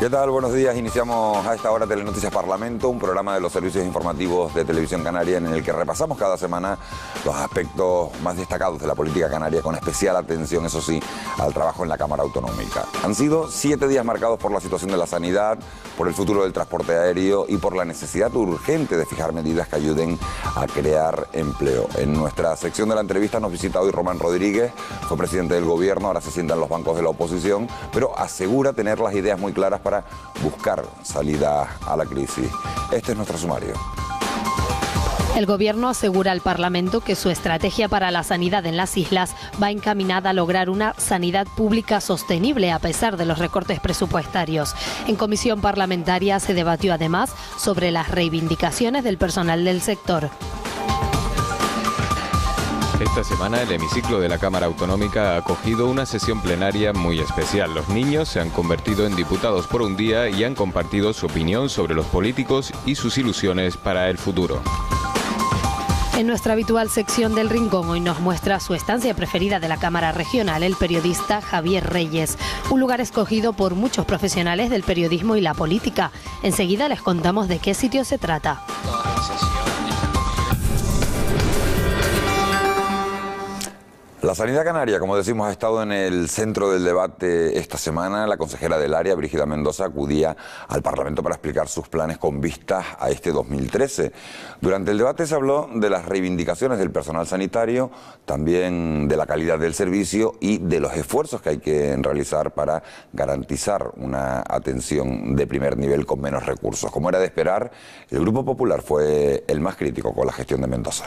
¿Qué tal? Buenos días. Iniciamos a esta hora Telenoticias Parlamento, un programa de los servicios informativos de Televisión Canaria en el que repasamos cada semana los aspectos más destacados de la política canaria, con especial atención, eso sí, al trabajo en la Cámara Autonómica. Han sido 7 días marcados por la situación de la sanidad, por el futuro del transporte aéreo y por la necesidad urgente de fijar medidas que ayuden a crear empleo. En nuestra sección de la entrevista nos visita hoy Román Rodríguez, fue presidente del gobierno, ahora se sienta en los bancos de la oposición, pero asegura tener las ideas muy claras para buscar salida a la crisis. Este es nuestro sumario. El gobierno asegura al Parlamento que su estrategia para la sanidad en las islas va encaminada a lograr una sanidad pública sostenible a pesar de los recortes presupuestarios. En comisión parlamentaria se debatió además sobre las reivindicaciones del personal del sector. Esta semana el hemiciclo de la Cámara Autonómica ha acogido una sesión plenaria muy especial. Los niños se han convertido en diputados por un día y han compartido su opinión sobre los políticos y sus ilusiones para el futuro. En nuestra habitual sección del Rincón hoy nos muestra su estancia preferida de la Cámara Regional, el periodista Javier Reyes, un lugar escogido por muchos profesionales del periodismo y la política. Enseguida les contamos de qué sitio se trata. La sanidad canaria, como decimos, ha estado en el centro del debate esta semana. La consejera del área, Brígida Mendoza, acudía al Parlamento para explicar sus planes con vistas a este 2013. Durante el debate se habló de las reivindicaciones del personal sanitario, también de la calidad del servicio y de los esfuerzos que hay que realizar para garantizar una atención de primer nivel con menos recursos. Como era de esperar, el Grupo Popular fue el más crítico con la gestión de Mendoza.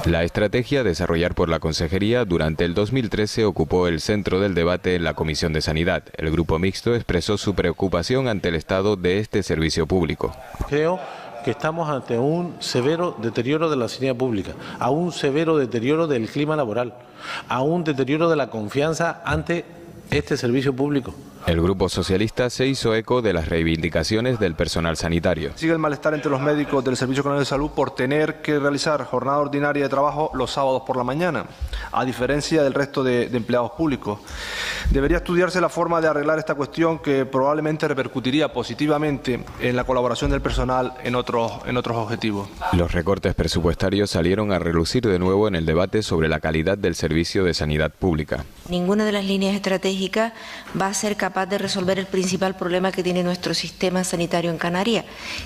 La estrategia a desarrollar por la Consejería durante el 2013 ocupó el centro del debate en la Comisión de Sanidad. El Grupo Mixto expresó su preocupación ante el estado de este servicio público. Creo que estamos ante un severo deterioro de la sanidad pública, a un severo deterioro del clima laboral, a un deterioro de la confianza ante este servicio público. El Grupo Socialista se hizo eco de las reivindicaciones del personal sanitario. Sigue el malestar entre los médicos del Servicio Canario de Salud por tener que realizar jornada ordinaria de trabajo los sábados por la mañana, a diferencia del resto de empleados públicos. Debería estudiarse la forma de arreglar esta cuestión, que probablemente repercutiría positivamente en la colaboración del personal en otros objetivos. Los recortes presupuestarios salieron a relucir de nuevo en el debate sobre la calidad del servicio de sanidad pública. Ninguna de las líneas estratégicas va a ser capaz de resolver el principal problema que tiene nuestro sistema sanitario en Canarias,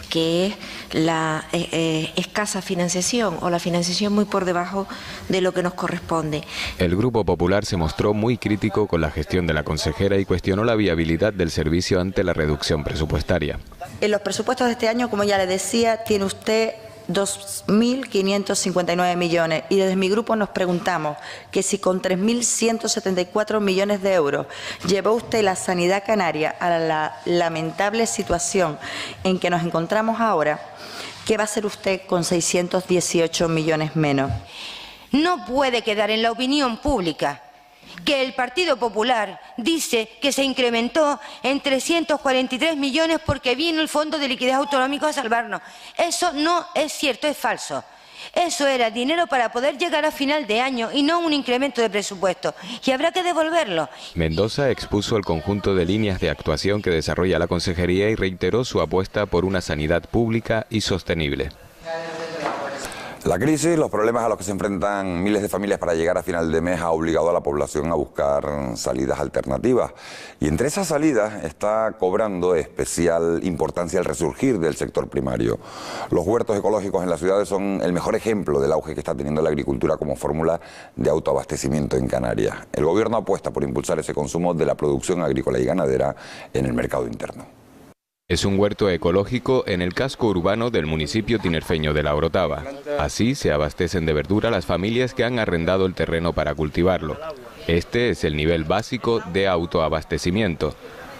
que es la escasa financiación o la financiación muy por debajo de lo que nos corresponde. El Grupo Popular se mostró muy crítico con la gestión de la consejera y cuestionó la viabilidad del servicio ante la reducción presupuestaria. En los presupuestos de este año, como ya le decía, tiene usted 2.559 millones y desde mi grupo nos preguntamos que si con 3.174 millones de euros llevó usted la sanidad canaria a la lamentable situación en que nos encontramos ahora, ¿qué va a hacer usted con 618 millones menos? No puede quedar en la opinión pública que el Partido Popular dice que se incrementó en 343 millones porque vino el Fondo de Liquidez Autonómico a salvarnos. Eso no es cierto, es falso. Eso era dinero para poder llegar a final de año y no un incremento de presupuesto. Y habrá que devolverlo. Mendoza expuso el conjunto de líneas de actuación que desarrolla la Consejería y reiteró su apuesta por una sanidad pública y sostenible. La crisis, los problemas a los que se enfrentan miles de familias para llegar a final de mes ha obligado a la población a buscar salidas alternativas. Y entre esas salidas está cobrando especial importancia el resurgir del sector primario. Los huertos ecológicos en las ciudades son el mejor ejemplo del auge que está teniendo la agricultura como fórmula de autoabastecimiento en Canarias. El gobierno apuesta por impulsar ese consumo de la producción agrícola y ganadera en el mercado interno. Es un huerto ecológico en el casco urbano del municipio tinerfeño de La Orotava. Así se abastecen de verdura las familias que han arrendado el terreno para cultivarlo. Este es el nivel básico de autoabastecimiento.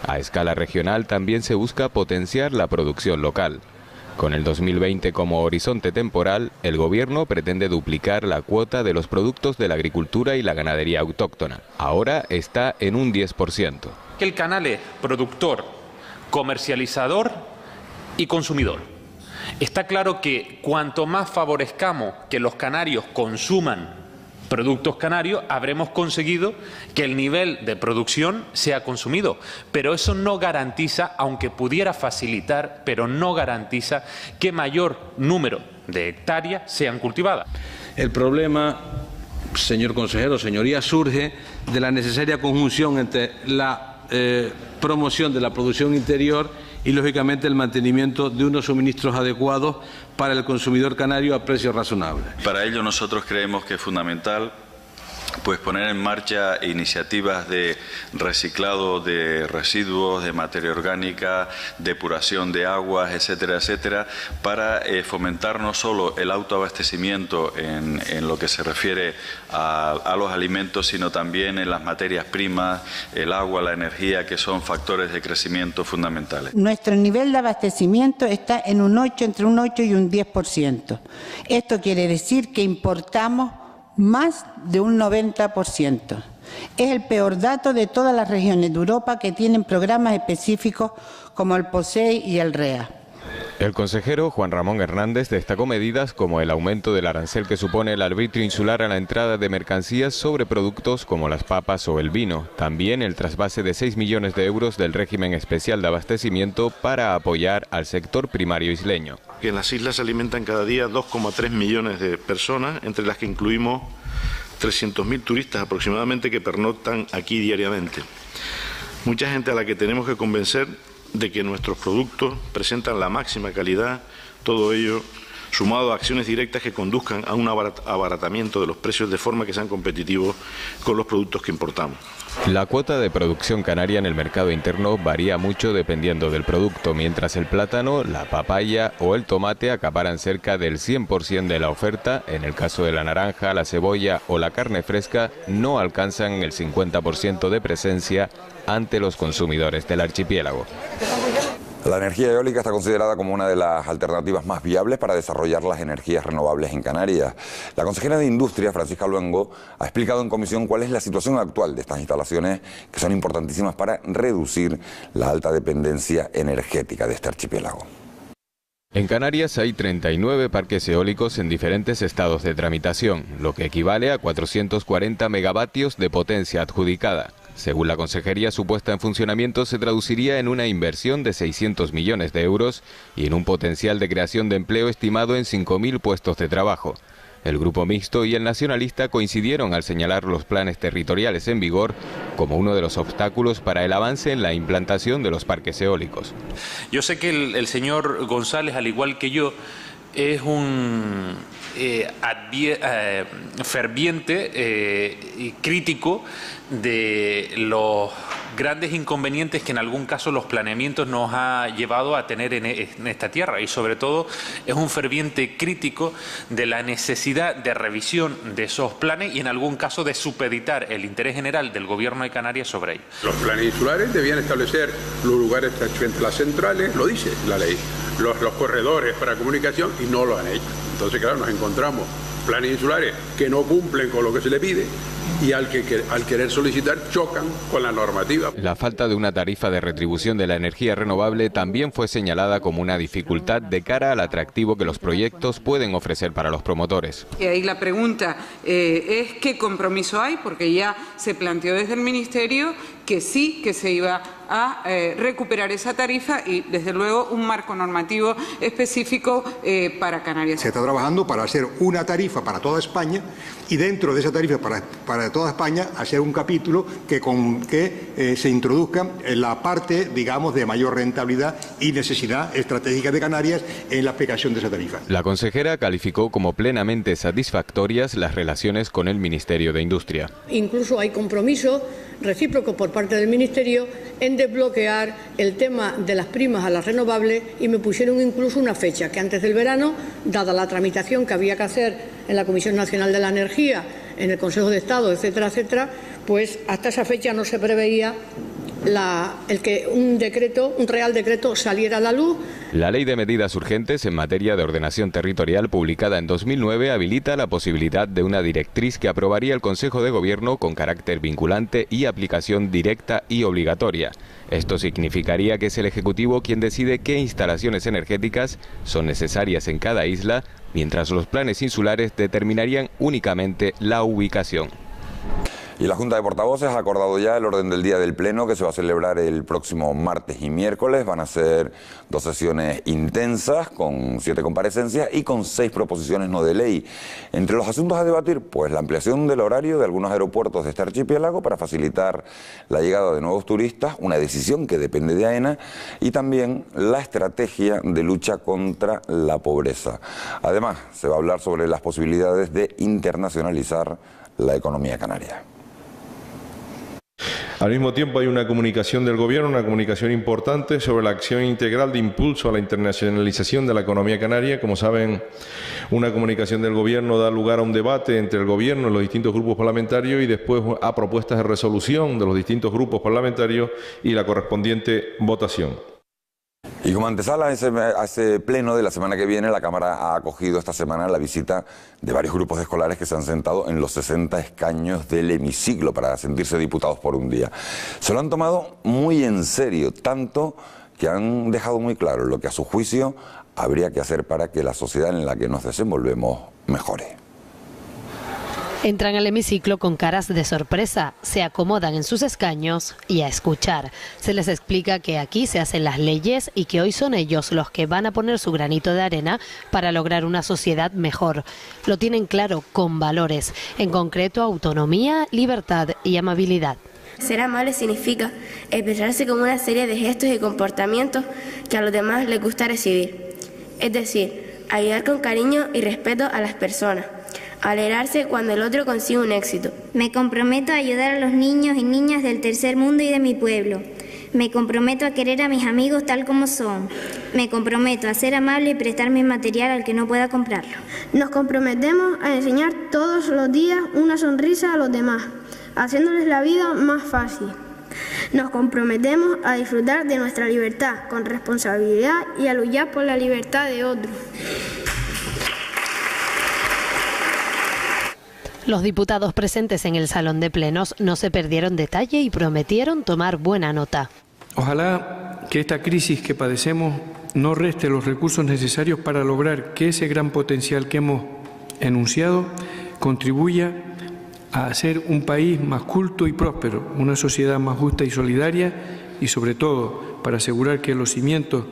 A escala regional también se busca potenciar la producción local. Con el 2020 como horizonte temporal, el gobierno pretende duplicar la cuota de los productos de la agricultura y la ganadería autóctona. Ahora está en un 10%. Que el canal es productor, comercializador y consumidor. Está claro que cuanto más favorezcamos que los canarios consuman Productos Canarios habremos conseguido que el nivel de producción sea consumido, pero eso no garantiza, aunque pudiera facilitar, pero no garantiza que mayor número de hectáreas sean cultivadas. El problema, señor consejero, señorías, surge de la necesaria conjunción entre la promoción de la producción interior y, lógicamente, el mantenimiento de unos suministros adecuados para el consumidor canario a precios razonables. Para ello nosotros creemos que es fundamental poner en marcha iniciativas de reciclado de residuos, de materia orgánica, depuración de aguas, etcétera, etcétera, para fomentar no solo el autoabastecimiento en lo que se refiere a los alimentos, sino también en las materias primas, el agua, la energía, que son factores de crecimiento fundamentales. Nuestro nivel de abastecimiento está en entre un 8 y un 10%. Esto quiere decir que importamos más de un 90%. Es el peor dato de todas las regiones de Europa que tienen programas específicos como el POSEI y el REA. El consejero Juan Ramón Hernández destacó medidas como el aumento del arancel que supone el arbitrio insular a la entrada de mercancías sobre productos como las papas o el vino. También el trasvase de 6 millones de euros del régimen especial de abastecimiento para apoyar al sector primario isleño. En las islas se alimentan cada día 2,3 millones de personas, entre las que incluimos 300.000 turistas aproximadamente que pernoctan aquí diariamente. Mucha gente a la que tenemos que convencer de que nuestros productos presentan la máxima calidad, todo ello sumado a acciones directas que conduzcan a un abaratamiento de los precios de forma que sean competitivos con los productos que importamos. La cuota de producción canaria en el mercado interno varía mucho dependiendo del producto, mientras el plátano, la papaya o el tomate acaparan cerca del 100% de la oferta. En el caso de la naranja, la cebolla o la carne fresca no alcanzan el 50% de presencia ante los consumidores del archipiélago. La energía eólica está considerada como una de las alternativas más viables para desarrollar las energías renovables en Canarias. La consejera de Industria, Francisca Luengo, ha explicado en comisión cuál es la situación actual de estas instalaciones, que son importantísimas para reducir la alta dependencia energética de este archipiélago. En Canarias hay 39 parques eólicos en diferentes estados de tramitación, lo que equivale a 440 megavatios de potencia adjudicada. Según la consejería, su puesta en funcionamiento se traduciría en una inversión de 600 millones de euros y en un potencial de creación de empleo estimado en 5.000 puestos de trabajo. El Grupo Mixto y el Nacionalista coincidieron al señalar los planes territoriales en vigor como uno de los obstáculos para el avance en la implantación de los parques eólicos. Yo sé que el señor González, al igual que yo, es un ferviente y crítico de los grandes inconvenientes que en algún caso los planeamientos nos ha llevado a tener en esta tierra, y sobre todo es un ferviente crítico de la necesidad de revisión de esos planes y en algún caso de supeditar el interés general del Gobierno de Canarias sobre ellos. Los planes insulares debían establecer los lugares entre las centrales, lo dice la ley, los corredores para comunicación, y no lo han hecho. Entonces, claro, nos encontramos planes insulares que no cumplen con lo que se le pide y al querer solicitar chocan con la normativa. La falta de una tarifa de retribución de la energía renovable también fue señalada como una dificultad de cara al atractivo que los proyectos pueden ofrecer para los promotores. Y ahí la pregunta es ¿qué compromiso hay? Porque ya se planteó desde el Ministerio que sí, que se iba a recuperar esa tarifa y, desde luego, un marco normativo específico para Canarias. Se está trabajando para hacer una tarifa para toda España y dentro de esa tarifa para toda España hacer un capítulo que se introduzca en la parte, digamos, de mayor rentabilidad y necesidad estratégica de Canarias en la aplicación de esa tarifa. La consejera calificó como plenamente satisfactorias las relaciones con el Ministerio de Industria. Incluso hay compromiso recíproco por parte del Ministerio en desbloquear el tema de las primas a las renovables, y me pusieron incluso una fecha, que antes del verano, dada la tramitación que había que hacer en la Comisión Nacional de la Energía, en el Consejo de Estado, etcétera, etcétera, pues hasta esa fecha no se preveía el que un real decreto saliera a la luz. La Ley de Medidas Urgentes en materia de ordenación territorial, publicada en 2009, habilita la posibilidad de una directriz que aprobaría el Consejo de Gobierno con carácter vinculante y aplicación directa y obligatoria. Esto significaría que es el Ejecutivo quien decide qué instalaciones energéticas son necesarias en cada isla mientras los planes insulares determinarían únicamente la ubicación. Y la Junta de Portavoces ha acordado ya el orden del día del Pleno, que se va a celebrar el próximo martes y miércoles. Van a ser 2 sesiones intensas, con 7 comparecencias y con 6 proposiciones no de ley. Entre los asuntos a debatir, pues la ampliación del horario de algunos aeropuertos de este archipiélago para facilitar la llegada de nuevos turistas, una decisión que depende de AENA, y también la estrategia de lucha contra la pobreza. Además, se va a hablar sobre las posibilidades de internacionalizar la economía canaria. Al mismo tiempo hay una comunicación del Gobierno, una comunicación importante sobre la acción integral de impulso a la internacionalización de la economía canaria. Como saben, una comunicación del Gobierno da lugar a un debate entre el Gobierno y los distintos grupos parlamentarios y después a propuestas de resolución de los distintos grupos parlamentarios y la correspondiente votación. Y como antesala a ese pleno de la semana que viene, la Cámara ha acogido esta semana la visita de varios grupos escolares que se han sentado en los 60 escaños del hemiciclo para sentirse diputados por un día. Se lo han tomado muy en serio, tanto que han dejado muy claro lo que a su juicio habría que hacer para que la sociedad en la que nos desenvolvemos mejore. Entran al hemiciclo con caras de sorpresa, se acomodan en sus escaños y a escuchar. Se les explica que aquí se hacen las leyes y que hoy son ellos los que van a poner su granito de arena para lograr una sociedad mejor. Lo tienen claro, con valores, en concreto autonomía, libertad y amabilidad. Ser amable significa expresarse con una serie de gestos y comportamientos que a los demás les gusta recibir. Es decir, ayudar con cariño y respeto a las personas. Alegrarse cuando el otro consigue un éxito. Me comprometo a ayudar a los niños y niñas del tercer mundo y de mi pueblo. Me comprometo a querer a mis amigos tal como son. Me comprometo a ser amable y prestar mi material al que no pueda comprarlo. Nos comprometemos a enseñar todos los días una sonrisa a los demás, haciéndoles la vida más fácil. Nos comprometemos a disfrutar de nuestra libertad con responsabilidad y a luchar por la libertad de otros. Los diputados presentes en el salón de plenos no se perdieron detalle y prometieron tomar buena nota. Ojalá que esta crisis que padecemos no reste los recursos necesarios para lograr que ese gran potencial que hemos enunciado contribuya a hacer un país más culto y próspero, una sociedad más justa y solidaria y sobre todo para asegurar que los cimientos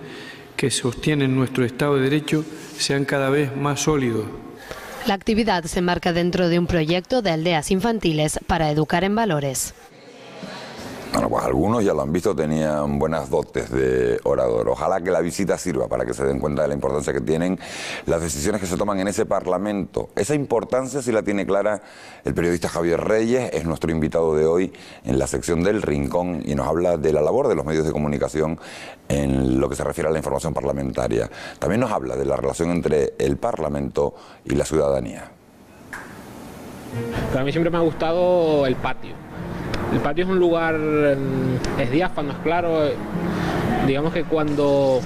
que sostienen nuestro Estado de Derecho sean cada vez más sólidos. La actividad se enmarca dentro de un proyecto de aldeas infantiles para educar en valores. Bueno, pues algunos ya lo han visto, tenían buenas dotes de orador. Ojalá que la visita sirva para que se den cuenta de la importancia que tienen las decisiones que se toman en ese Parlamento. Esa importancia sí la tiene clara el periodista Javier Reyes, es nuestro invitado de hoy en la sección del Rincón y nos habla de la labor de los medios de comunicación en lo que se refiere a la información parlamentaria. También nos habla de la relación entre el Parlamento y la ciudadanía. Pero a mí siempre me ha gustado el patio. El patio es un lugar, es diáfano, es claro. Digamos que cuando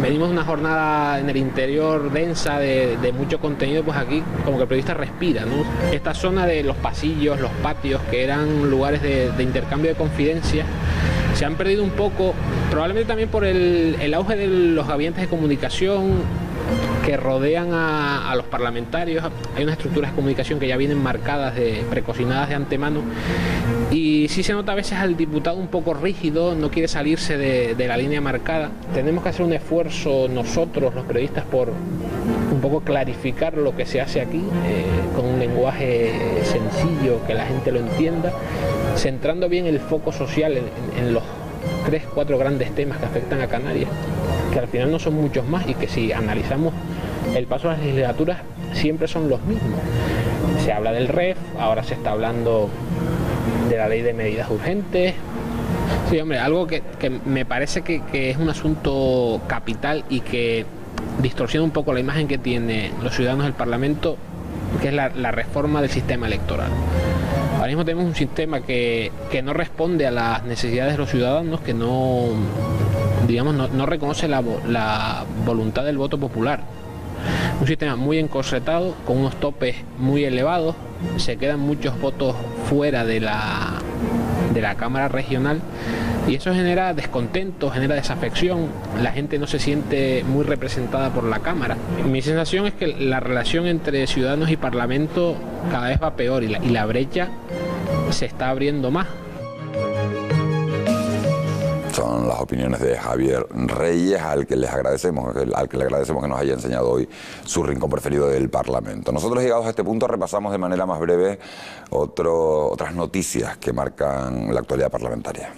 venimos una jornada en el interior densa de mucho contenido, pues aquí como que el periodista respira, ¿no? Esta zona de los pasillos, los patios, que eran lugares de intercambio de confidencias, se han perdido un poco, probablemente también por el auge de los gabinetes de comunicación que rodean a los parlamentarios. Hay unas estructuras de comunicación que ya vienen marcadas, precocinadas de antemano, y sí se nota a veces al diputado un poco rígido, no quiere salirse de la línea marcada. Tenemos que hacer un esfuerzo nosotros, los periodistas, por un poco clarificar lo que se hace aquí, con un lenguaje sencillo, que la gente lo entienda, centrando bien el foco social en los 3-4 grandes temas que afectan a Canarias, que al final no son muchos más y que si analizamos el paso de las legislaturas siempre son los mismos. Se habla del REF, ahora se está hablando de la ley de medidas urgentes. Sí, hombre, algo que me parece que es un asunto capital y que distorsiona un poco la imagen que tienen los ciudadanos del Parlamento, que es la reforma del sistema electoral. Ahora mismo tenemos un sistema que no responde a las necesidades de los ciudadanos, que no reconoce la voluntad del voto popular. Un sistema muy encorsetado, con unos topes muy elevados, se quedan muchos votos fuera de de la Cámara Regional, y eso genera descontento, genera desafección, la gente no se siente muy representada por la Cámara. Mi sensación es que la relación entre ciudadanos y Parlamento cada vez va peor y la brecha se está abriendo más. Son las opiniones de Javier Reyes, al que le agradecemos que nos haya enseñado hoy su rincón preferido del Parlamento. Nosotros, llegados a este punto, repasamos de manera más breve otras noticias que marcan la actualidad parlamentaria.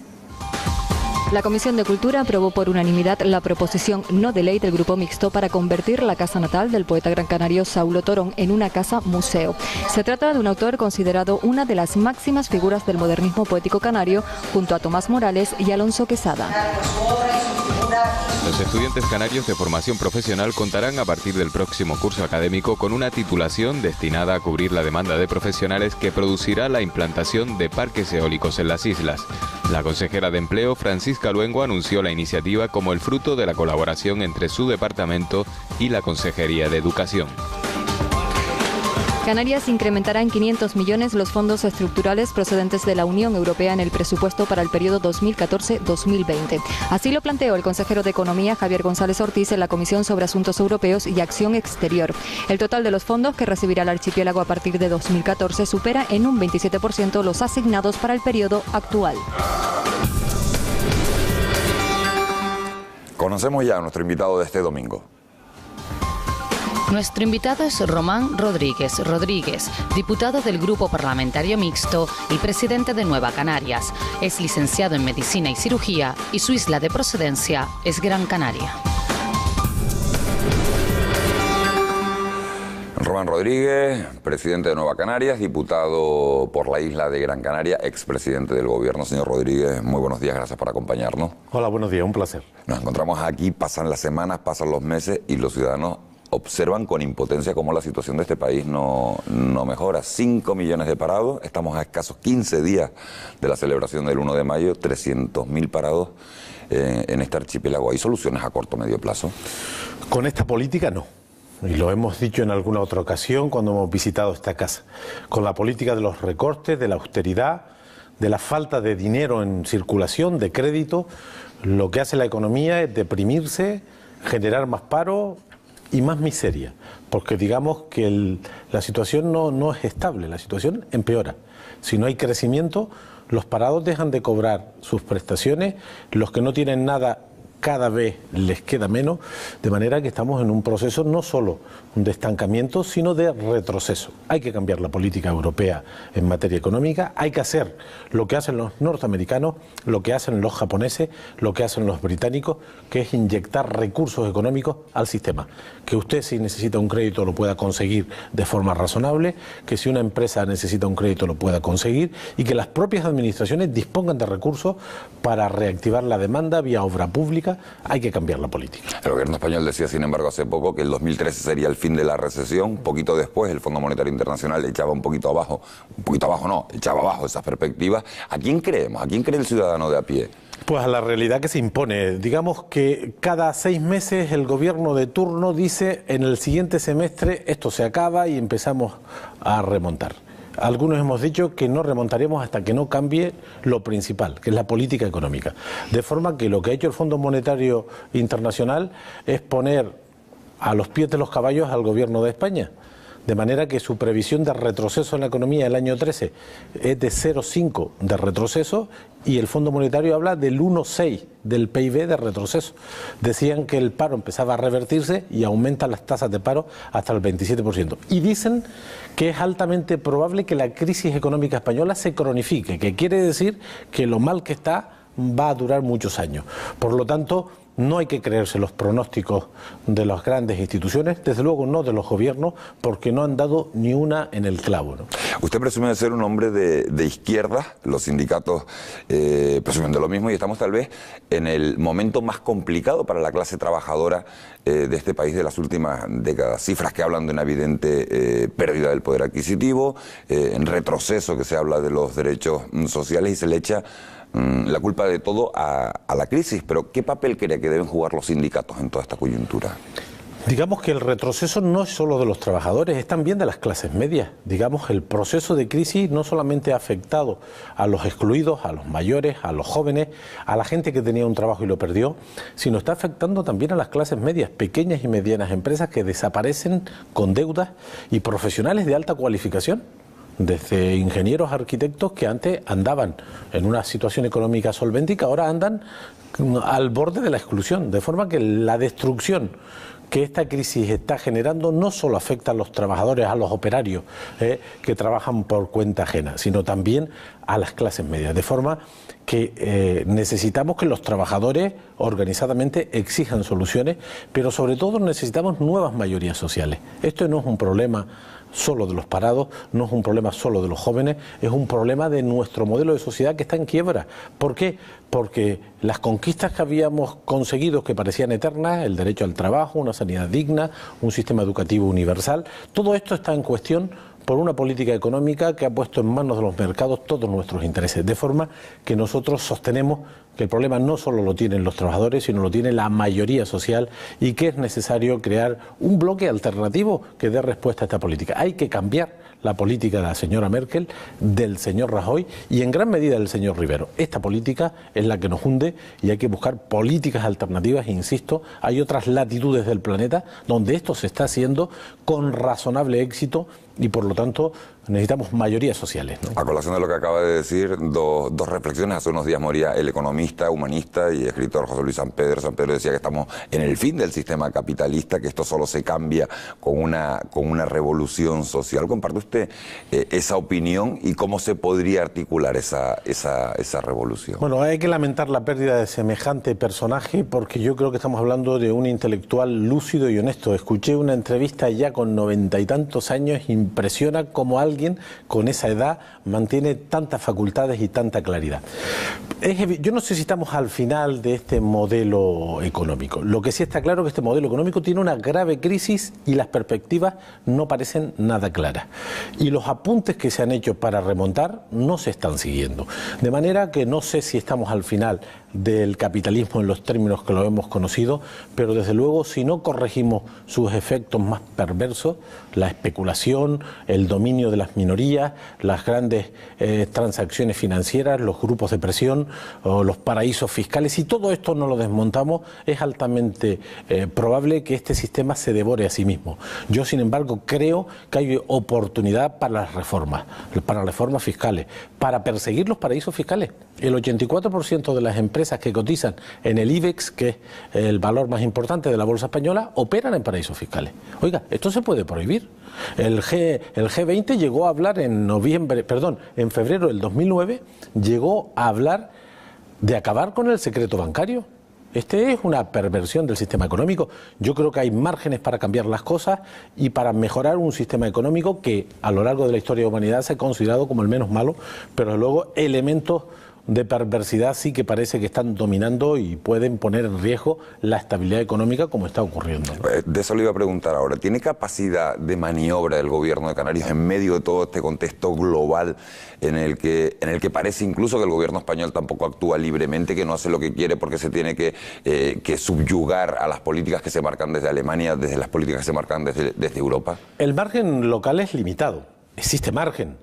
La Comisión de Cultura aprobó por unanimidad la proposición no de ley del Grupo Mixto para convertir la casa natal del poeta gran canario Saulo Torón en una casa museo. Se trata de un autor considerado una de las máximas figuras del modernismo poético canario, junto a Tomás Morales y Alonso Quesada. Los estudiantes canarios de formación profesional contarán a partir del próximo curso académico con una titulación destinada a cubrir la demanda de profesionales que producirá la implantación de parques eólicos en las islas. La consejera de Empleo, Francisca Luengo, anunció la iniciativa como el fruto de la colaboración entre su departamento y la Consejería de Educación. Canarias incrementará en 500 millones los fondos estructurales procedentes de la Unión Europea en el presupuesto para el periodo 2014-2020. Así lo planteó el consejero de Economía, Javier González Ortiz, en la Comisión sobre Asuntos Europeos y Acción Exterior. El total de los fondos que recibirá el archipiélago a partir de 2014 supera en un 27% los asignados para el periodo actual. Conocemos ya a nuestro invitado de este domingo. Nuestro invitado es Román Rodríguez, diputado del Grupo Parlamentario Mixto y presidente de Nueva Canarias. Es licenciado en Medicina y Cirugía y su isla de procedencia es Gran Canaria. Román Rodríguez, presidente de Nueva Canarias, diputado por la isla de Gran Canaria, expresidente del gobierno. Señor Rodríguez, muy buenos días, gracias por acompañarnos. Hola, buenos días, un placer. Nos encontramos aquí, pasan las semanas, pasan los meses y los ciudadanos observan con impotencia cómo la situación de este país no mejora. 5 millones de parados, estamos a escasos 15 días de la celebración del 1 de mayo, 300.000 parados en este archipiélago. ¿Hay soluciones a corto o medio plazo? Con esta política no. Y lo hemos dicho en alguna otra ocasión cuando hemos visitado esta casa. Con la política de los recortes, de la austeridad, de la falta de dinero en circulación, de crédito, lo que hace la economía es deprimirse, generar más paro y más miseria, porque digamos que la situación no es estable, la situación empeora. Si no hay crecimiento, los parados dejan de cobrar sus prestaciones, los que no tienen nada cada vez les queda menos, de manera que estamos en un proceso no solo de estancamiento, sino de retroceso. Hay que cambiar la política europea en materia económica, hay que hacer lo que hacen los norteamericanos, lo que hacen los japoneses, lo que hacen los británicos, que es inyectar recursos económicos al sistema. Que usted, si necesita un crédito, lo pueda conseguir de forma razonable, que si una empresa necesita un crédito lo pueda conseguir y que las propias administraciones dispongan de recursos para reactivar la demanda vía obra pública. Hay que cambiar la política. El gobierno español decía, sin embargo, hace poco que el 2013 sería el fin de la recesión. Poquito después, el Fondo Monetario Internacional echaba echaba abajo esas perspectivas. ¿A quién creemos? ¿A quién cree el ciudadano de a pie? Pues a la realidad que se impone. Digamos que cada 6 meses el gobierno de turno dice, en el siguiente semestre esto se acaba y empezamos a remontar. Algunos hemos dicho que no remontaremos hasta que no cambie lo principal, que es la política económica. De forma que lo que ha hecho el Fondo Monetario Internacional es poner a los pies de los caballos al gobierno de España. De manera que su previsión de retroceso en la economía el año 13 es de 0,5 de retroceso y el Fondo Monetario habla del 1,6 del PIB de retroceso. Decían que el paro empezaba a revertirse y aumentan las tasas de paro hasta el 27%. Y dicen que es altamente probable que la crisis económica española se cronifique, que quiere decir que lo mal que está va a durar muchos años. Por lo tanto, no hay que creerse los pronósticos de las grandes instituciones, desde luego no de los gobiernos, porque no han dado ni una en el clavo, ¿no? Usted presume de ser un hombre de izquierda, los sindicatos presumen de lo mismo y estamos tal vez en el momento más complicado para la clase trabajadora de este país de las últimas décadas. Cifras que hablan de una evidente pérdida del poder adquisitivo, en retroceso que se habla de los derechos sociales y se le echa la culpa de todo a la crisis. Pero ¿qué papel cree que deben jugar los sindicatos en toda esta coyuntura? Digamos que el retroceso no es solo de los trabajadores, es también de las clases medias. Digamos, el proceso de crisis no solamente ha afectado a los excluidos, a los mayores, a los jóvenes, a la gente que tenía un trabajo y lo perdió, sino está afectando también a las clases medias, pequeñas y medianas empresas que desaparecen con deudas y profesionales de alta cualificación. Desde ingenieros, arquitectos que antes andaban en una situación económica solvente y que ahora andan al borde de la exclusión, de forma que la destrucción que esta crisis está generando no solo afecta a los trabajadores, a los operarios que trabajan por cuenta ajena, sino también a las clases medias, de forma que necesitamos que los trabajadores organizadamente exijan soluciones, pero sobre todo necesitamos nuevas mayorías sociales. Esto no es un problema solo de los parados, no es un problema solo de los jóvenes, es un problema de nuestro modelo de sociedad que está en quiebra. ¿Por qué? Porque las conquistas que habíamos conseguido, que parecían eternas, el derecho al trabajo, una sanidad digna, un sistema educativo universal, todo esto está en cuestión por una política económica que ha puesto en manos de los mercados todos nuestros intereses, de forma que nosotros sostenemos que el problema no solo lo tienen los trabajadores, sino lo tiene la mayoría social y que es necesario crear un bloque alternativo que dé respuesta a esta política. Hay que cambiar la política de la señora Merkel, del señor Rajoy y en gran medida del señor Rivero. Esta política es la que nos hunde y hay que buscar políticas alternativas, insisto, hay otras latitudes del planeta donde esto se está haciendo con razonable éxito y por lo tanto necesitamos mayorías sociales, ¿no? A colación de lo que acaba de decir, dos reflexiones. Hace unos días moría el economista, humanista y escritor José Luis San Pedro. San Pedro decía que estamos en el fin del sistema capitalista, que esto solo se cambia con una revolución social. ¿Comparte usted esa opinión y cómo se podría articular esa revolución? Bueno, hay que lamentar la pérdida de semejante personaje porque yo creo que estamos hablando de un intelectual lúcido y honesto. Escuché una entrevista ya con 90 y tantos años, impresiona cómo alguien con esa edad mantiene tantas facultades y tanta claridad. Yo no sé si estamos al final de este modelo económico. Lo que sí está claro es que este modelo económico tiene una grave crisis y las perspectivas no parecen nada claras. Y los apuntes que se han hecho para remontar no se están siguiendo. De manera que no sé si estamos al final del capitalismo en los términos que lo hemos conocido, pero desde luego si no corregimos sus efectos más perversos, la especulación, el dominio de las minorías, las grandes transacciones financieras, los grupos de presión, o los paraísos fiscales, si todo esto no lo desmontamos, es altamente probable que este sistema se devore a sí mismo. Yo, sin embargo, creo que hay oportunidad para las reformas fiscales, para perseguir los paraísos fiscales. El 84% de las empresas que cotizan en el IBEX, que es el valor más importante de la bolsa española, operan en paraísos fiscales. Oiga, esto se puede prohibir. El G20 llegó a hablar en febrero del 2009, llegó a hablar de acabar con el secreto bancario. Este es una perversión del sistema económico. Yo creo que hay márgenes para cambiar las cosas y para mejorar un sistema económico que a lo largo de la historia de la humanidad se ha considerado como el menos malo, pero luego elementos de perversidad sí que parece que están dominando y pueden poner en riesgo la estabilidad económica como está ocurriendo. De eso le iba a preguntar ahora. ¿Tiene capacidad de maniobra el gobierno de Canarias en medio de todo este contexto global en el que parece incluso que el gobierno español tampoco actúa libremente, que no hace lo que quiere porque se tiene que subyugar a las políticas que se marcan desde Alemania, desde las políticas que se marcan desde Europa? El margen local es limitado. Existe margen.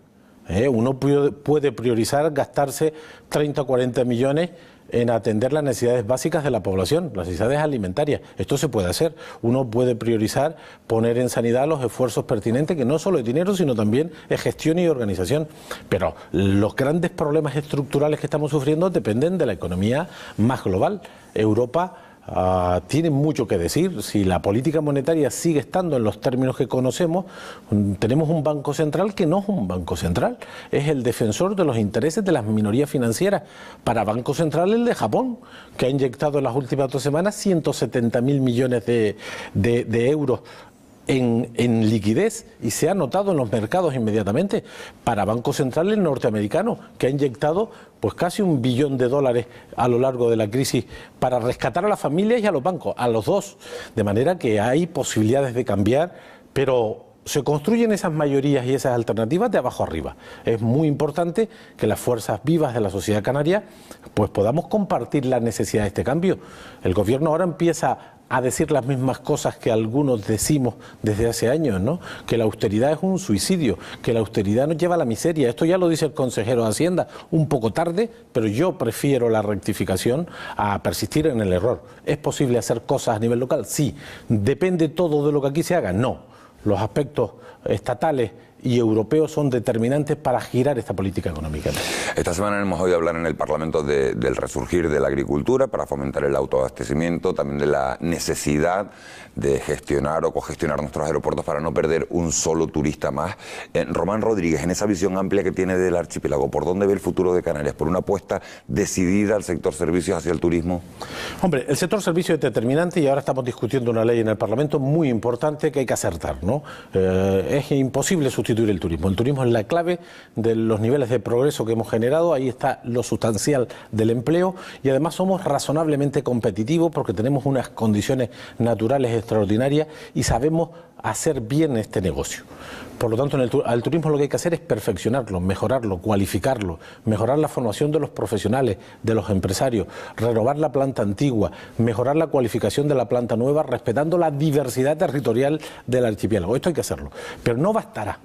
Uno puede priorizar gastarse 30 o 40 millones en atender las necesidades básicas de la población, las necesidades alimentarias. Esto se puede hacer. Uno puede priorizar poner en sanidad los esfuerzos pertinentes, que no solo es dinero, sino también es gestión y organización. Pero los grandes problemas estructurales que estamos sufriendo dependen de la economía más global. Europa tiene mucho que decir. Si la política monetaria sigue estando en los términos que conocemos, tenemos un Banco Central que no es un Banco Central, es el defensor de los intereses de las minorías financieras. Para Banco Central el de Japón, que ha inyectado en las últimas 2 semanas 170.000 millones de euros en liquidez y se ha notado en los mercados inmediatamente. Para Banco Central el norteamericano, que ha inyectado pues casi $1 billón a lo largo de la crisis para rescatar a las familias y a los bancos, a los dos. De manera que hay posibilidades de cambiar, pero se construyen esas mayorías y esas alternativas de abajo arriba. Es muy importante que las fuerzas vivas de la sociedad canaria pues podamos compartir la necesidad de este cambio. El gobierno ahora empieza a decir las mismas cosas que algunos decimos desde hace años, ¿no? Que la austeridad es un suicidio, que la austeridad nos lleva a la miseria. Esto ya lo dice el consejero de Hacienda, un poco tarde, pero yo prefiero la rectificación a persistir en el error. ¿Es posible hacer cosas a nivel local? Sí. ¿Depende todo de lo que aquí se haga? No. Los aspectos estatales y europeos son determinantes para girar esta política económica. Esta semana hemos oído hablar en el Parlamento del resurgir de la agricultura para fomentar el autoabastecimiento, también de la necesidad de gestionar o cogestionar nuestros aeropuertos para no perder un solo turista más. Román Rodríguez, en esa visión amplia que tiene del archipiélago, ¿por dónde ve el futuro de Canarias? ¿Por una apuesta decidida al sector servicios hacia el turismo? Hombre, el sector servicios es determinante y ahora estamos discutiendo una ley en el Parlamento muy importante que hay que acertar, ¿no? Es imposible sustituir el turismo. El turismo es la clave de los niveles de progreso que hemos generado, ahí está lo sustancial del empleo y además somos razonablemente competitivos porque tenemos unas condiciones naturales extraordinarias y sabemos hacer bien este negocio. Por lo tanto, al turismo lo que hay que hacer es perfeccionarlo, mejorarlo, cualificarlo, mejorar la formación de los profesionales, de los empresarios, renovar la planta antigua, mejorar la cualificación de la planta nueva, respetando la diversidad territorial del archipiélago. Esto hay que hacerlo, pero no bastará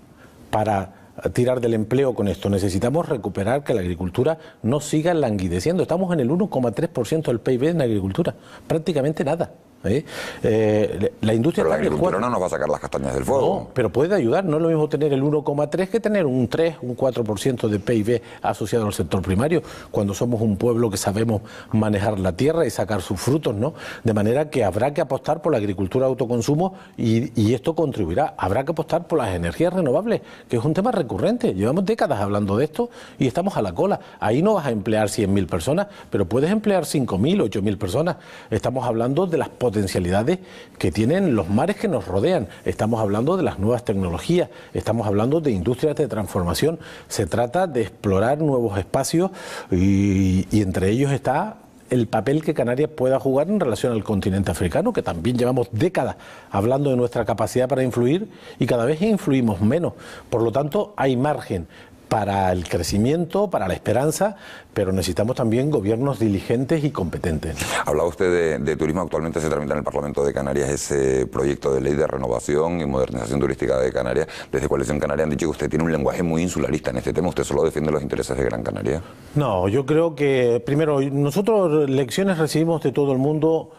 para tirar del empleo con esto. Necesitamos recuperar que la agricultura no siga languideciendo. Estamos en el 1,3% del PIB en agricultura, prácticamente nada. La industria, pero la agricultura no nos va a sacar las castañas del fuego. No, pero puede ayudar. No es lo mismo tener el 1,3 que tener un 3, un 4% de PIB asociado al sector primario, cuando somos un pueblo que sabemos manejar la tierra y sacar sus frutos, ¿no? De manera que habrá que apostar por la agricultura de autoconsumo y esto contribuirá. Habrá que apostar por las energías renovables, que es un tema recurrente. Llevamos décadas hablando de esto y estamos a la cola. Ahí no vas a emplear 100.000 personas, pero puedes emplear 5.000, 8.000 personas. Estamos hablando de las potencialidades que tienen los mares que nos rodean. Estamos hablando de las nuevas tecnologías, estamos hablando de industrias de transformación. Se trata de explorar nuevos espacios y entre ellos está el papel que Canarias pueda jugar en relación al continente africano, que también llevamos décadas hablando de nuestra capacidad para influir y cada vez influimos menos. Por lo tanto, hay margen para el crecimiento, para la esperanza, pero necesitamos también gobiernos diligentes y competentes. Hablaba usted de turismo. Actualmente se tramita en el Parlamento de Canarias ese proyecto de ley de renovación y modernización turística de Canarias. Desde Coalición Canaria han dicho que usted tiene un lenguaje muy insularista en este tema. ¿Usted solo defiende los intereses de Gran Canaria? No, yo creo que, primero, nosotros lecciones recibimos de todo el mundo,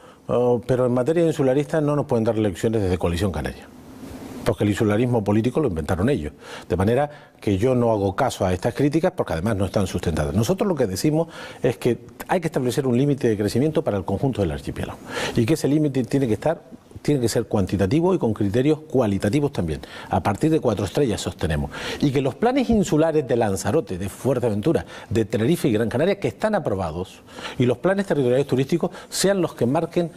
pero en materia insularista no nos pueden dar lecciones desde Coalición Canaria, porque el insularismo político lo inventaron ellos. De manera que yo no hago caso a estas críticas porque además no están sustentadas. Nosotros lo que decimos es que hay que establecer un límite de crecimiento para el conjunto del archipiélago y que ese límite tiene que ser cuantitativo y con criterios cualitativos también. A partir de 4 estrellas sostenemos. Y que los planes insulares de Lanzarote, de Fuerteventura, de Tenerife y Gran Canaria, que están aprobados, y los planes territoriales turísticos sean los que marquen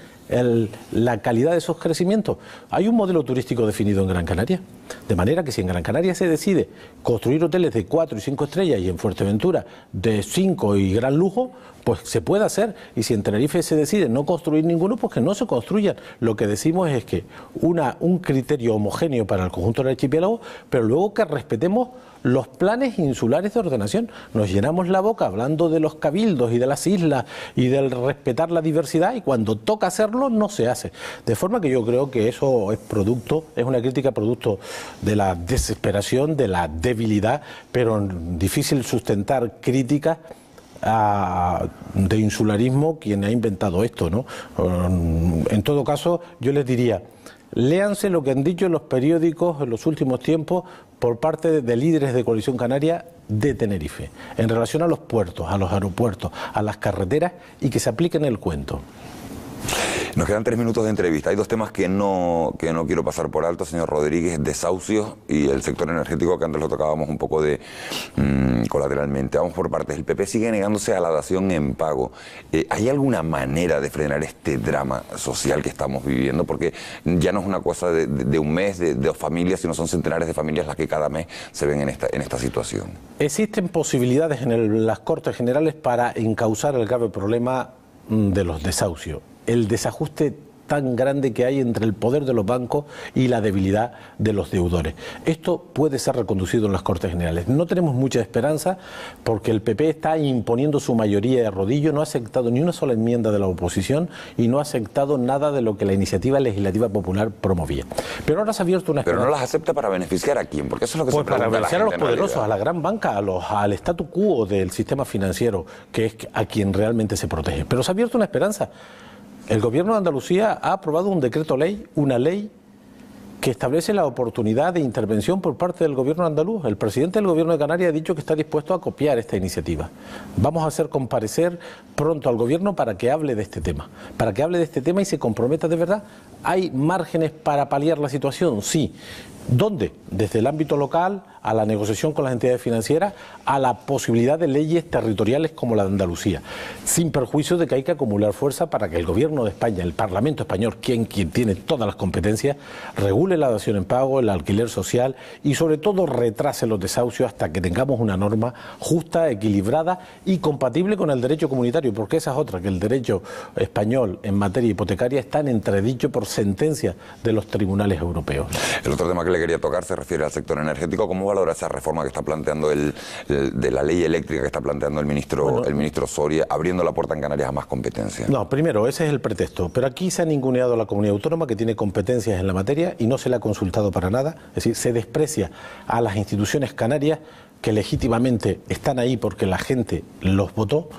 la calidad de esos crecimientos. Hay un modelo turístico definido en Gran Canaria, de manera que si en Gran Canaria se decide construir hoteles de 4 y 5 estrellas y en Fuerteventura de 5 y gran lujo, pues se puede hacer. Y si en Tenerife se decide no construir ninguno, pues que no se construyan. Lo que decimos es que un criterio homogéneo para el conjunto del archipiélago, pero luego que respetemos los planes insulares de ordenación. Nos llenamos la boca hablando de los cabildos y de las islas y del respetar la diversidad, y cuando toca hacerlo no se hace. De forma que yo creo que eso es una crítica producto de la desesperación, de la debilidad, pero difícil sustentar críticas de insularismo quien ha inventado esto, ¿no? En todo caso, yo les diría, léanse lo que han dicho en los periódicos en los últimos tiempos por parte de líderes de Coalición Canaria de Tenerife, en relación a los puertos, a los aeropuertos, a las carreteras, y que se apliquen el cuento. Nos quedan 3 minutos de entrevista. Hay 2 temas que no quiero pasar por alto, señor Rodríguez: desahucios y el sector energético, que antes lo tocábamos un poco colateralmente. Vamos por partes. El PP sigue negándose a la dación en pago. ¿Hay alguna manera de frenar este drama social que estamos viviendo? Porque ya no es una cosa de un mes, de 2 familias, sino son centenares de familias las que cada mes se ven en esta situación. Existen posibilidades en las Cortes Generales para encauzar el grave problema de los desahucios. El desajuste tan grande que hay entre el poder de los bancos y la debilidad de los deudores. Esto puede ser reconducido en las Cortes Generales. No tenemos mucha esperanza porque el PP está imponiendo su mayoría de rodillo, no ha aceptado ni una sola enmienda de la oposición y no ha aceptado nada de lo que la iniciativa legislativa popular promovía. Pero ahora se ha abierto una esperanza. Pero no las acepta para beneficiar a quién, porque eso es lo que se pregunta. Para beneficiar a los poderosos, a la gran banca, al statu quo del sistema financiero, que es a quien realmente se protege. Pero se ha abierto una esperanza. El gobierno de Andalucía ha aprobado un decreto ley, una ley que establece la oportunidad de intervención por parte del gobierno andaluz. El presidente del gobierno de Canarias ha dicho que está dispuesto a copiar esta iniciativa. Vamos a hacer comparecer pronto al gobierno para que hable de este tema, y se comprometa de verdad. ¿Hay márgenes para paliar la situación? Sí. ¿Dónde? Desde el ámbito local, a la negociación con las entidades financieras, a la posibilidad de leyes territoriales como la de Andalucía, sin perjuicio de que hay que acumular fuerza para que el gobierno de España, el Parlamento español, quien tiene todas las competencias, regule la dación en pago, el alquiler social y sobre todo retrase los desahucios hasta que tengamos una norma justa, equilibrada y compatible con el derecho comunitario, porque esa es otra, que el derecho español en materia hipotecaria está en entredicho por sentencia de los tribunales europeos. El otro tema que le quería tocar se refiere al sector energético. ¿Cómo valora esa reforma que está planteando de la ley eléctrica que está planteando el ministro Soria, abriendo la puerta en Canarias a más competencias? No, primero, ese es el pretexto. Pero aquí se ha ninguneado a la comunidad autónoma que tiene competencias en la materia y no se le ha consultado para nada. Es decir, se desprecia a las instituciones canarias que legítimamente están ahí porque la gente los votó.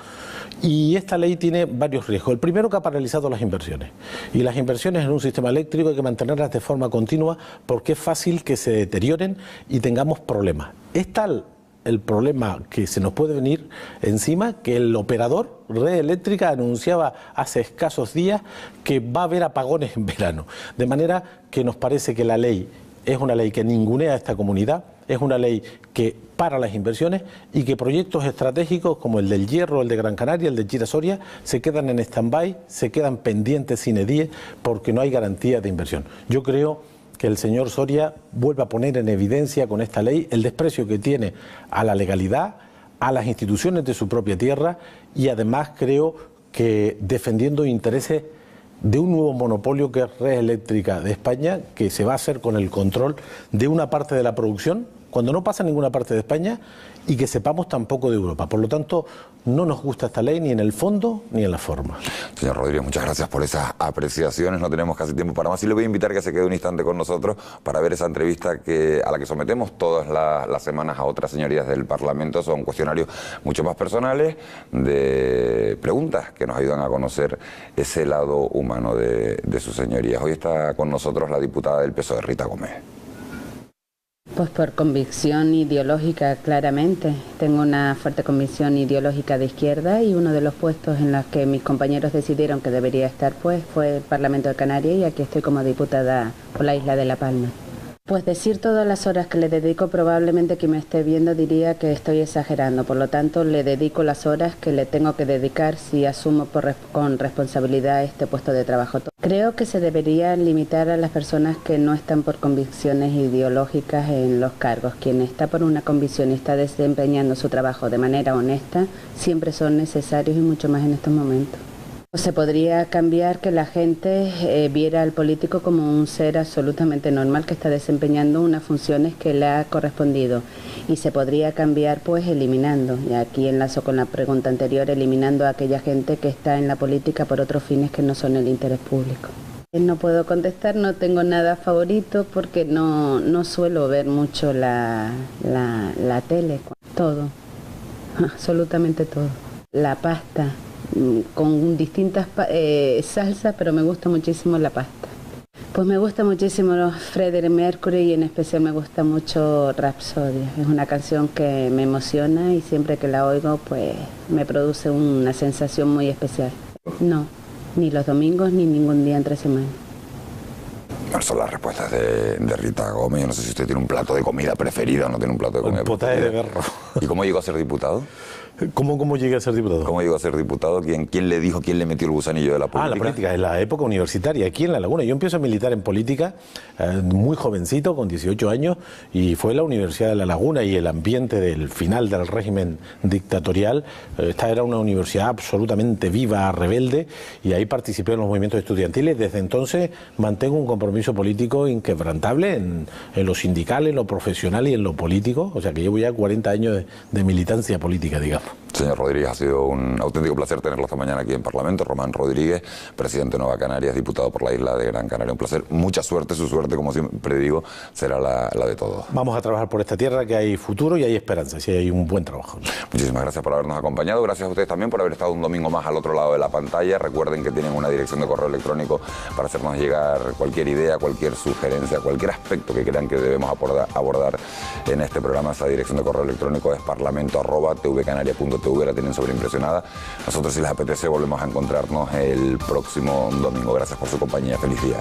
Y esta ley tiene varios riesgos. El primero, que ha paralizado las inversiones. Y las inversiones en un sistema eléctrico hay que mantenerlas de forma continua porque es fácil que se deterioren y tengamos problemas. Es tal el problema que se nos puede venir encima que el operador Red Eléctrica anunciaba hace escasos días que va a haber apagones en verano. De manera que nos parece que la ley es una ley que ningunea a esta comunidad, es una ley que para las inversiones y que proyectos estratégicos como el del Hierro, el de Gran Canaria, el de Chira-Soria, se quedan en stand-by, se quedan pendientes sine die porque no hay garantía de inversión. Yo creo que el señor Soria vuelve a poner en evidencia con esta ley el desprecio que tiene a la legalidad, a las instituciones de su propia tierra y además creo que defendiendo intereses de un nuevo monopolio que es Red Eléctrica de España, que se va a hacer con el control de una parte de la producción, cuando no pasa en ninguna parte de España, y que sepamos tampoco de Europa. Por lo tanto, no nos gusta esta ley ni en el fondo ni en la forma. Señor Rodríguez, muchas gracias por esas apreciaciones. No tenemos casi tiempo para más y le voy a invitar que se quede un instante con nosotros para ver esa entrevista a la que sometemos todas las semanas a otras señorías del Parlamento. Son cuestionarios mucho más personales, de preguntas que nos ayudan a conocer ese lado humano de sus señorías. Hoy está con nosotros la diputada del PSOE, Rita Gómez. Pues por convicción ideológica, claramente. Tengo una fuerte convicción ideológica de izquierda y uno de los puestos en los que mis compañeros decidieron que debería estar pues fue el Parlamento de Canarias y aquí estoy como diputada por la isla de La Palma. Pues decir todas las horas que le dedico, probablemente quien me esté viendo diría que estoy exagerando, por lo tanto le dedico las horas que le tengo que dedicar si asumo con responsabilidad este puesto de trabajo. Creo que se debería limitar a las personas que no están por convicciones ideológicas en los cargos. Quien está por una convicción y está desempeñando su trabajo de manera honesta, siempre son necesarios y mucho más en estos momentos. Se podría cambiar que la gente viera al político como un ser absolutamente normal que está desempeñando unas funciones que le ha correspondido y se podría cambiar pues eliminando, y aquí enlazo con la pregunta anterior, eliminando a aquella gente que está en la política por otros fines que no son el interés público. No puedo contestar, no tengo nada favorito porque no suelo ver mucho la tele, todo, absolutamente todo. La pasta. Con distintas salsas, pero me gusta muchísimo la pasta. Pues me gusta muchísimo Freddie Mercury y en especial me gusta mucho Rhapsody. Es una canción que me emociona y siempre que la oigo pues me produce una sensación muy especial. No, ni los domingos ni ningún día entre semana. Bueno, son las respuestas de Rita Gómez. Yo no sé si usted tiene un plato de comida preferido o no tiene un plato de comida preferido. Potaje de berro. ¿Y cómo llegó a ser diputado? ¿Cómo llegué a ser diputado? ¿Cómo llegó a ser diputado? ¿Quién le dijo, quién le metió el gusanillo de la política? La política, en la época universitaria, aquí en La Laguna. Yo empiezo a militar en política muy jovencito, con 18 años, y fue la Universidad de La Laguna y el ambiente del final del régimen dictatorial. Esta era una universidad absolutamente viva, rebelde, y ahí participé en los movimientos estudiantiles. Desde entonces mantengo un compromiso político inquebrantable en lo sindical, en lo profesional y en lo político. O sea que llevo ya 40 años de militancia política, digamos. Señor Rodríguez, ha sido un auténtico placer tenerlo esta mañana aquí en Parlamento. Román Rodríguez, presidente de Nueva Canarias, diputado por la isla de Gran Canaria. Un placer, mucha suerte, su suerte, como siempre digo, será la de todos. Vamos a trabajar por esta tierra, que hay futuro y hay esperanza, si hay un buen trabajo. Muchísimas gracias por habernos acompañado, gracias a ustedes también por haber estado un domingo más al otro lado de la pantalla. Recuerden que tienen una dirección de correo electrónico para hacernos llegar cualquier idea, cualquier sugerencia, cualquier aspecto que crean que debemos abordar en este programa. Esa dirección de correo electrónico es parlamento@tvcanaria.tv, la tienen sobreimpresionada. Nosotros, si les apetece, volvemos a encontrarnos el próximo domingo. Gracias por su compañía, feliz día.